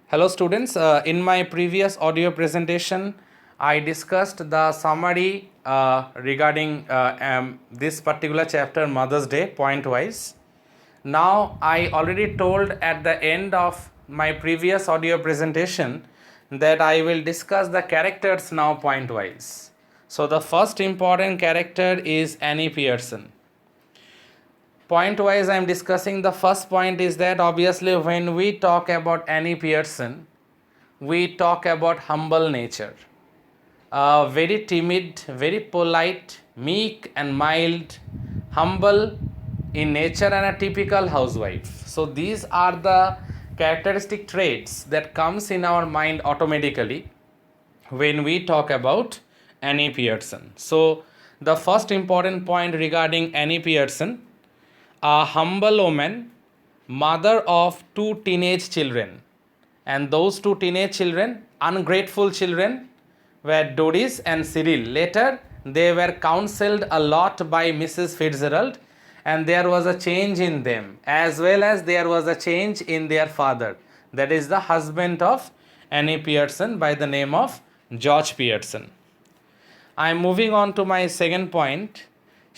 Hello students, in my previous audio presentation I discussed the summary regarding this particular chapter Mother's Day point wise. Now I already told at the end of my previous audio presentation that I will discuss the characters now point wise. So the first important character is Annie Pearson. Point wise I am discussing. The first point is that obviously when we talk about Annie Pearson, we talk about humble nature. Very timid, very polite, meek and mild, humble in nature and a typical housewife. So these are the characteristic traits that comes in our mind automatically when we talk about Annie Pearson. So the first important point regarding Annie Pearson, a humble woman, mother of two teenage children, and those two teenage children, ungrateful children, were Doris and Cyril. Later they were counseled a lot by Mrs. Fitzgerald, and there was a change in them, as well as there was a change in their father, that is the husband of Annie Pearson by the name of George Pearson. I am moving on to my second point.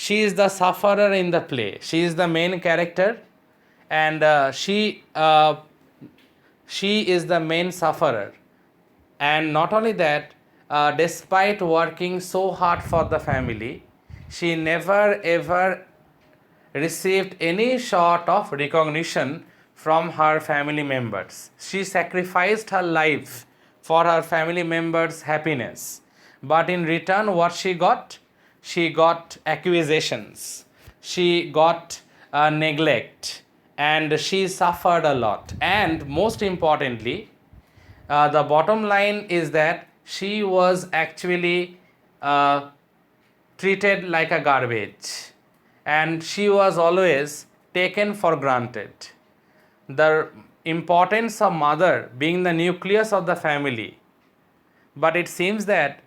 She is the sufferer in the play. She is the main character, and she is the main sufferer. And not only that, despite working so hard for the family, she never ever received any sort of recognition from her family members. She sacrificed her life for her family members' happiness. But in return, what she got? She got accusations. She got neglect. And she suffered a lot. And most importantly, the bottom line is that she was actually treated like a garbage, and she was always taken for granted. The importance of mother being the nucleus of the family, but it seems that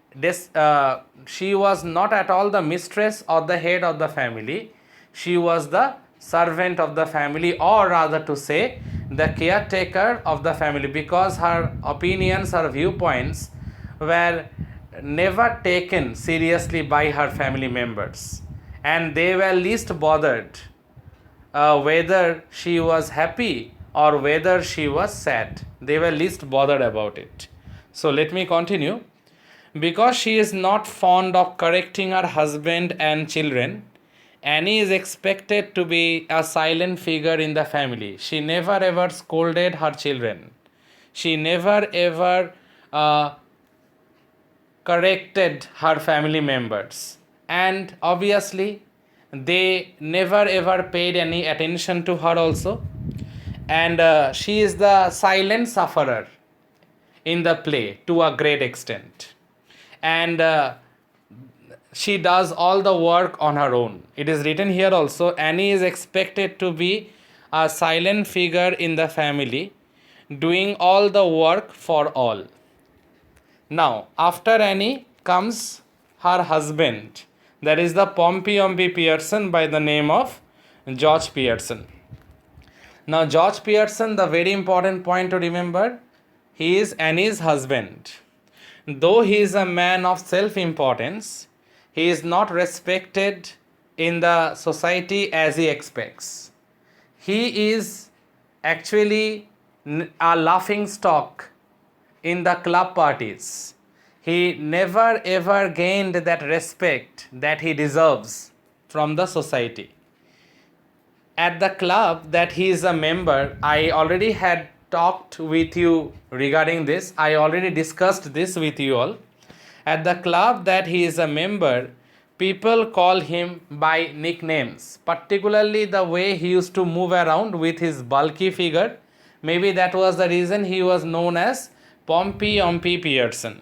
she was not at all the mistress or the head of the family. She was the servant of the family, or rather to say the caretaker of the family, because her opinions, her viewpoints were never taken seriously by her family members, and they were least bothered whether she was happy or whether she was sad. They were least bothered about it. So let me continue. Because she is not fond of correcting her husband and children, Annie is expected to be a silent figure in the family. She never ever scolded her children. She never ever corrected her family members. And obviously, they never ever paid any attention to her also. And she is the silent sufferer in the play to a great extent. And she does all the work on her own. It is written here also, Annie is expected to be a silent figure in the family, doing all the work for all. Now, after Annie comes her husband, that is the Pompey Pearson by the name of George Pearson. Now, George Pearson, the very important point to remember, he is Annie's husband. Though he is a man of self-importance, he is not respected in the society as he expects. He is actually a laughing stock in the club parties. He never ever gained that respect that he deserves from the society. At the club that he is a member, I already had talked with you regarding this. I already discussed this with you all. At the club that he is a member, people call him by nicknames, particularly the way he used to move around with his bulky figure. Maybe that was the reason he was known as Pompey Pearson.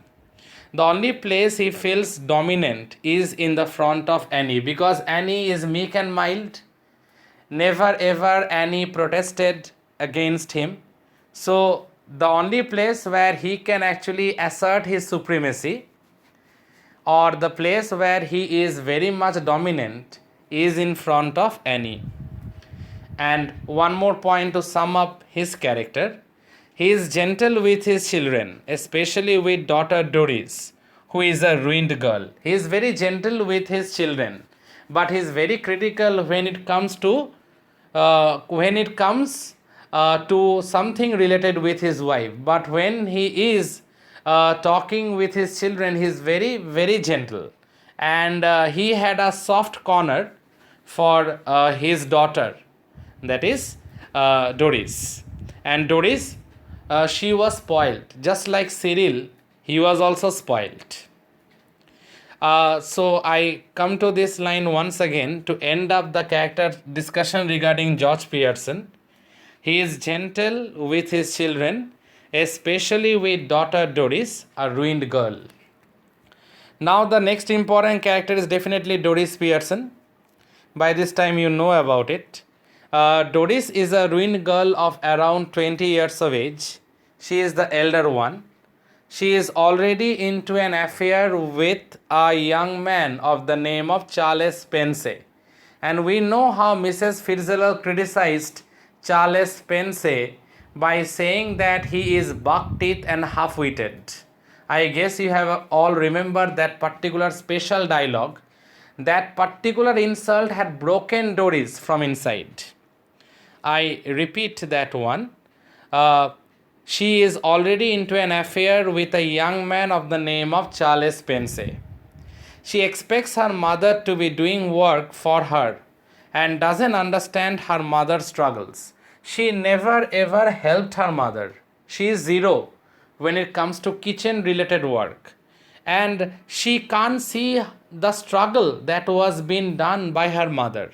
The only place he feels dominant is in the front of Annie, because Annie is meek and mild. Never ever Annie protested against him. So the only place where he can actually assert his supremacy, or the place where he is very much dominant, is in front of Annie. And one more point to sum up his character. He is gentle with his children, especially with daughter Doris, who is a ruined girl. He is very gentle with his children, but he is very critical when it comes to to something related with his wife. But when he is talking with his children, he is very very gentle, and he had a soft corner for his daughter, that is Doris. And Doris, she was spoiled. Just like Cyril, he was also spoiled. So I come to this line once again to end up the character discussion regarding George Pearson. He is gentle with his children, especially with daughter Doris, a ruined girl. Now the next important character is definitely Doris Pearson. By this time you know about it. Doris is a ruined girl of around 20 years of age. She is the elder one. She is already into an affair with a young man of the name of Charles Spencer. And we know how Mrs. Fitzgerald criticized Charles Spencer by saying that he is buck-teeth and half-witted. I guess you have all remembered that particular special dialogue. That particular insult had broken Doris from inside. I repeat that one. She is already into an affair with a young man of the name of Charles Spencer. She expects her mother to be doing work for her and doesn't understand her mother's struggles. She never ever helped her mother. She is zero when it comes to kitchen related work. And she can't see the struggle that was being done by her mother.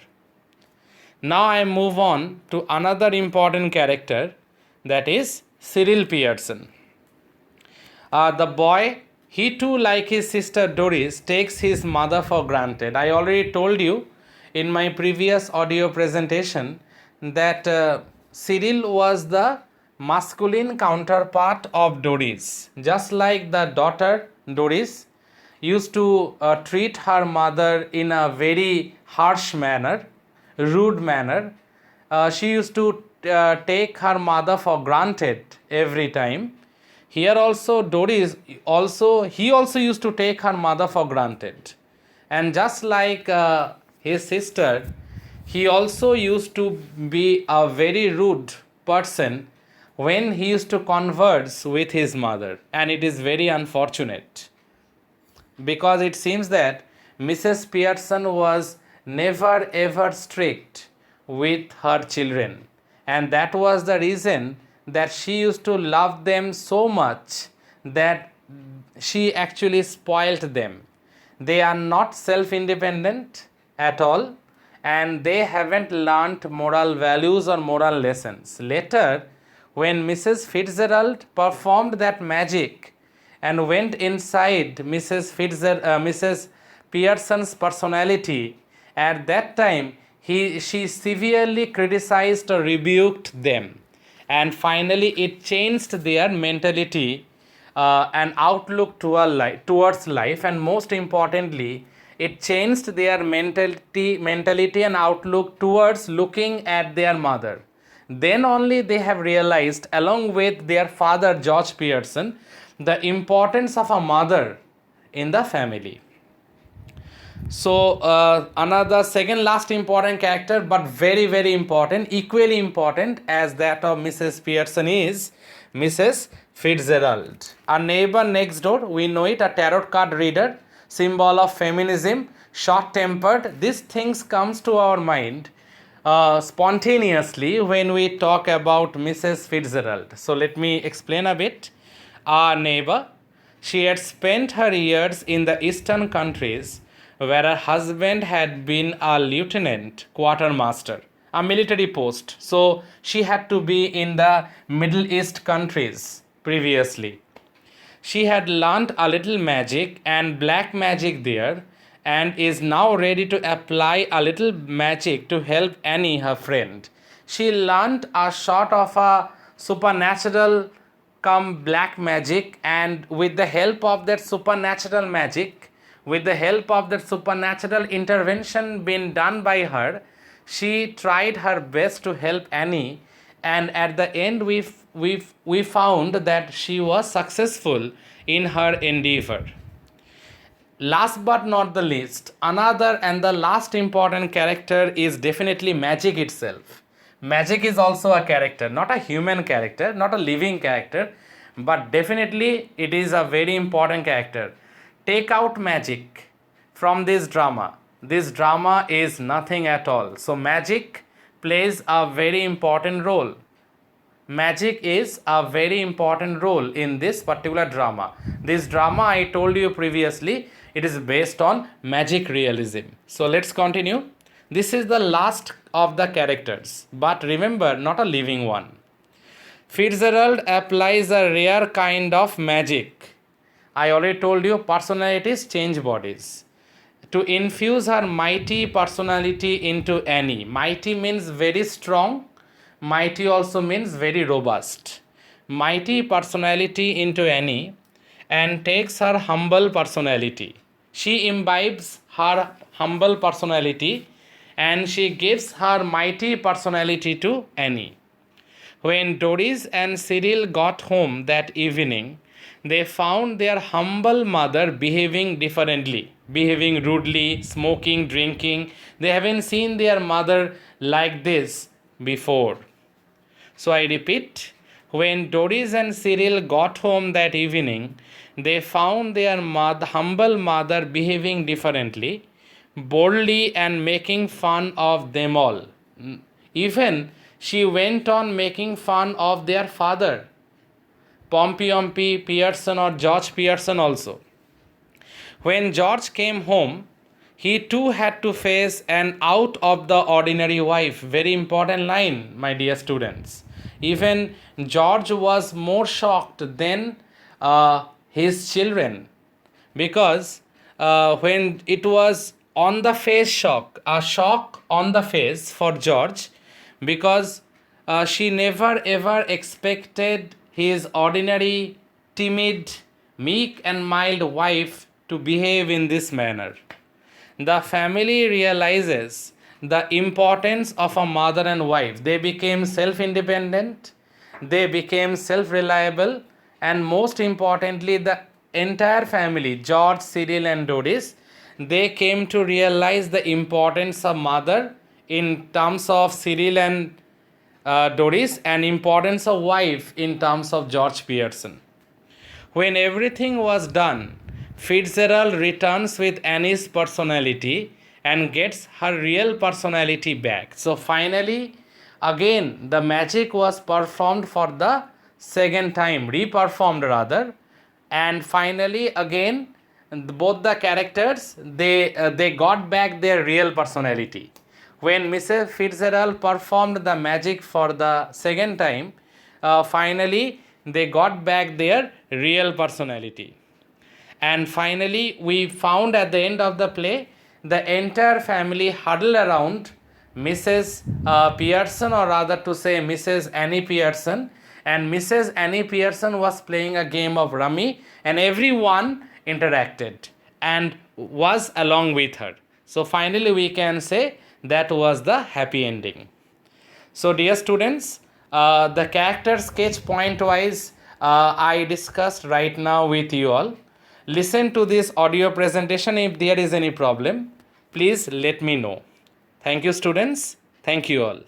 Now I move on to another important character, that is Cyril Pearson. The boy, he too, like his sister Doris, takes his mother for granted. I already told you in my previous audio presentation that Cyril was the masculine counterpart of Doris. Just like the daughter Doris used to treat her mother in a very harsh manner, rude manner. She used to take her mother for granted every time. Here also Doris he also used to take her mother for granted. And just like his sister, he also used to be a very rude person when he used to converse with his mother. And it is very unfortunate, because it seems that Mrs. Pearson was never ever strict with her children, and that was the reason that she used to love them so much that she actually spoilt them. They are not self-independent at all, and they haven't learnt moral values or moral lessons. Later, when Mrs. Fitzgerald performed that magic and went inside Mrs. Pearson's personality, at that time she severely criticized or rebuked them, and finally it changed their mentality and outlook towards life, and most importantly it changed their mentality and outlook towards looking at their mother. Then only they have realized, along with their father George Pearson, the importance of a mother in the family. So another second last important character, but very very important, equally important as that of Mrs. Pearson, is Mrs. Fitzgerald. Our neighbor next door, we know it, a tarot card reader, symbol of feminism, short-tempered. These things comes to our mind spontaneously when we talk about Mrs. Fitzgerald. So let me explain a bit. Our neighbor, she had spent her years in the eastern countries, where her husband had been a lieutenant quartermaster, a military post. So she had to be in the Middle East countries previously. She had learnt a little magic and black magic there, and is now ready to apply a little magic to help Annie, her friend. She learnt a sort of a supernatural come black magic, and with the help of that supernatural magic, with the help of that supernatural intervention being done by her, she tried her best to help Annie and at the end we found that she was successful in her endeavor. Last but not the least, another and the last important character is definitely magic itself. Magic is also a character, not a human character, not a living character, but definitely it is a very important character. Take out magic from this drama. This drama is nothing at all. So magic plays a very important role. Magic is a very important role in this particular drama. This drama, I told you previously, it is based on magic realism. So let's continue. This is the last of the characters, but remember, not a living one. Fitzgerald applies a rare kind of magic. I already told you, personalities change bodies. To infuse her mighty personality into Annie. Mighty means very strong. Mighty also means very robust. Mighty personality into Annie and takes her humble personality. She imbibes her humble personality and she gives her mighty personality to Annie. When Doris and Cyril got home that evening, they found their humble mother behaving differently, behaving rudely, smoking, drinking. They haven't seen their mother like this before. So I repeat, when Doris and Cyril got home that evening, they found their humble mother behaving differently, boldly and making fun of them all. Even she went on making fun of their father, Pompey Pearson or George Pearson also. When George came home, he too had to face an out of the ordinary wife. Very important line, my dear students. Even George was more shocked than his children, because when it was on the face shock, a shock on the face for George, because she never ever expected his ordinary, timid, meek and mild wife to behave in this manner. The family realizes the importance of a mother and wife. They became self-independent, they became self-reliable, and most importantly, the entire family, George, Cyril and Doris, they came to realize the importance of mother in terms of Cyril and Doris, and importance of wife in terms of George Pearson. When everything was done, Fitzgerald returns with Annie's personality and gets her real personality back. So finally, again, the magic was performed for the second time, re-performed rather, and finally again, both the characters, they got back their real personality. When Mrs. Fitzgerald performed the magic for the second time, finally they got back their real personality. And finally, we found at the end of the play, the entire family huddled around Mrs. Pearson, or rather to say Mrs. Annie Pearson. And Mrs. Annie Pearson was playing a game of rummy, and everyone interacted and was along with her. So finally, we can say that was the happy ending. So dear students, the character sketch point wise I discussed right now with you all. Listen to this audio presentation. If there is any problem, please let me know. Thank you students. Thank you all.